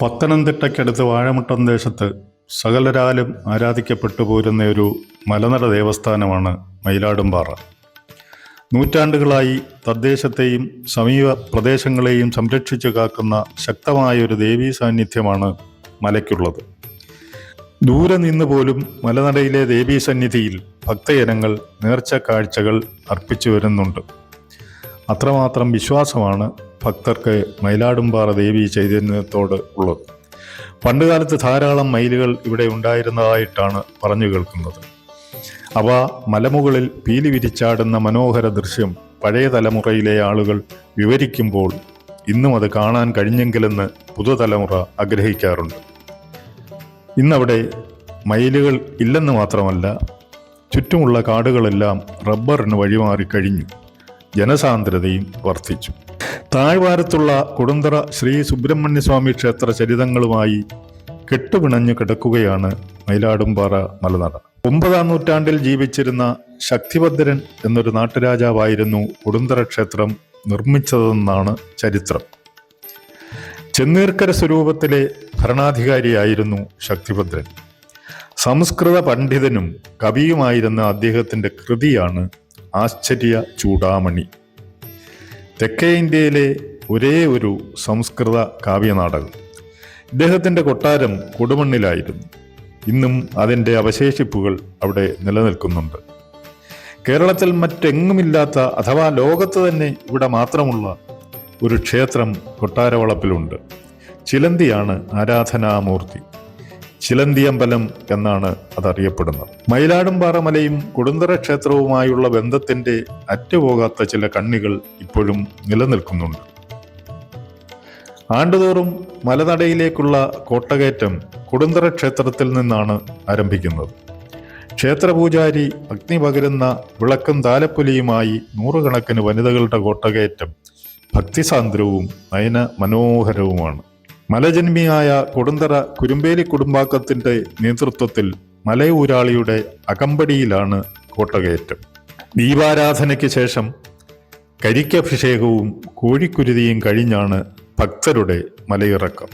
പത്തനംതിട്ടയ്ക്കടുത്ത് വാഴമുട്ടം ദേശത്ത് സകലരാലും ആരാധിക്കപ്പെട്ടു പോരുന്ന ഒരു മലനട ദേവസ്ഥാനമാണ് മയിലാടുംപാറ. നൂറ്റാണ്ടുകളായി തദ്ദേശത്തെയും സമീപ പ്രദേശങ്ങളെയും സംരക്ഷിച്ചു കാക്കുന്ന ശക്തമായൊരു ദേവീ സാന്നിധ്യമാണ് മലയ്ക്കുള്ളത്. ദൂരെ നിന്ന് പോലും മലനടയിലെ ദേവീ സന്നിധിയിൽ ഭക്തജനങ്ങൾ നേർച്ച കാഴ്ചകൾ അർപ്പിച്ചു വരുന്നുണ്ട്. അത്രമാത്രം വിശ്വാസമാണ് ഭക്തർക്ക് മയിലാടുംപാറ ദേവീ ചൈതന്യത്തോട് ഉള്ളത്. പണ്ടുകാലത്ത് ധാരാളം മയിലുകൾ ഇവിടെ ഉണ്ടായിരുന്നതായിട്ടാണ് പറഞ്ഞു കേൾക്കുന്നത്. അവ മലമുകളിൽ പീലി വിരിച്ചാടുന്ന മനോഹര ദൃശ്യം പഴയ തലമുറയിലെ ആളുകൾ വിവരിക്കുമ്പോൾ ഇന്നും അത് കാണാൻ കഴിഞ്ഞെങ്കിലെന്ന് പുതുതലമുറ ആഗ്രഹിക്കാറുണ്ട്. ഇന്നവിടെ മയിലുകൾ ഇല്ലെന്ന് മാത്രമല്ല, ചുറ്റുമുള്ള കാടുകളെല്ലാം റബ്ബറിന് വഴിമാറിക്കഴിഞ്ഞു. ജനസാന്ദ്രതയും വർദ്ധിച്ചു. താഴ്വാരത്തുള്ള കൊടുന്തറ ശ്രീ സുബ്രഹ്മണ്യസ്വാമി ക്ഷേത്ര ചരിതങ്ങളുമായി കെട്ടുപിണഞ്ഞു കിടക്കുകയാണ് മയിലാടുംപാറ മലനട. 9-ാം നൂറ്റാണ്ടിൽ ജീവിച്ചിരുന്ന ശക്തിഭദ്രൻ എന്നൊരു നാട്ടുരാജാവായിരുന്നു കൊടുന്തറ ക്ഷേത്രം നിർമ്മിച്ചതെന്നാണ് ചരിത്രം. ചെന്നീർക്കര സ്വരൂപത്തിലെ ഭരണാധികാരിയായിരുന്നു ശക്തിഭദ്രൻ. സംസ്കൃത പണ്ഡിതനും കവിയുമായിരുന്ന അദ്ദേഹത്തിൻ്റെ കൃതിയാണ് ആശ്ചര്യ ചൂടാമണി. തെക്കേ ഇന്ത്യയിലെ ഒരേ ഒരു സംസ്കൃത കാവ്യനാടകം. ഇദ്ദേഹത്തിൻ്റെ കൊട്ടാരം കൊടുമണ്ണിലായിരുന്നു. ഇന്നും അതിൻ്റെ അവശേഷിപ്പുകൾ അവിടെ നിലനിൽക്കുന്നുണ്ട്. കേരളത്തിൽ മറ്റെങ്ങുമില്ലാത്ത, അഥവാ ലോകത്ത് തന്നെ ഇവിടെ മാത്രമുള്ള ഒരു ക്ഷേത്രം കൊട്ടാരവളപ്പിലുണ്ട്. ചിലന്തിയാണ് ആരാധനാമൂർത്തി. ചിലന്തിയമ്പലം എന്നാണ് അതറിയപ്പെടുന്നത്. മയിലാടുംപാറ മലയും കൊടുന്തറ ക്ഷേത്രവുമായുള്ള ബന്ധത്തിൻ്റെ അറ്റുപോകാത്ത ചില കണ്ണികൾ ഇപ്പോഴും നിലനിൽക്കുന്നുണ്ട്. ആണ്ടുതോറും മലനടയിലേക്കുള്ള കോട്ടകയറ്റം കൊടുന്തറ ക്ഷേത്രത്തിൽ നിന്നാണ് ആരംഭിക്കുന്നത്. ക്ഷേത്രപൂജാരി അഗ്നി പകരുന്ന വിളക്കും താലപ്പൊലിയുമായി നൂറുകണക്കിന് വനിതകളുടെ കോട്ടകയറ്റം ഭക്തിസാന്ദ്രവും നയന മനോഹരവുമാണ്. മലജന്മിയായ കൊടുന്തറ കുരുമ്പേലി കുടുംബാംഗത്തിൻ്റെ നേതൃത്വത്തിൽ മലയൂരാളിയുടെ അകമ്പടിയിലാണ് കോട്ടകയറ്റം. ദീപാരാധനയ്ക്ക് ശേഷം കരിക്കഭിഷേകവും കോഴിക്കുരുതിയും കഴിഞ്ഞാണ് ഭക്തരുടെ മലയിറക്കം.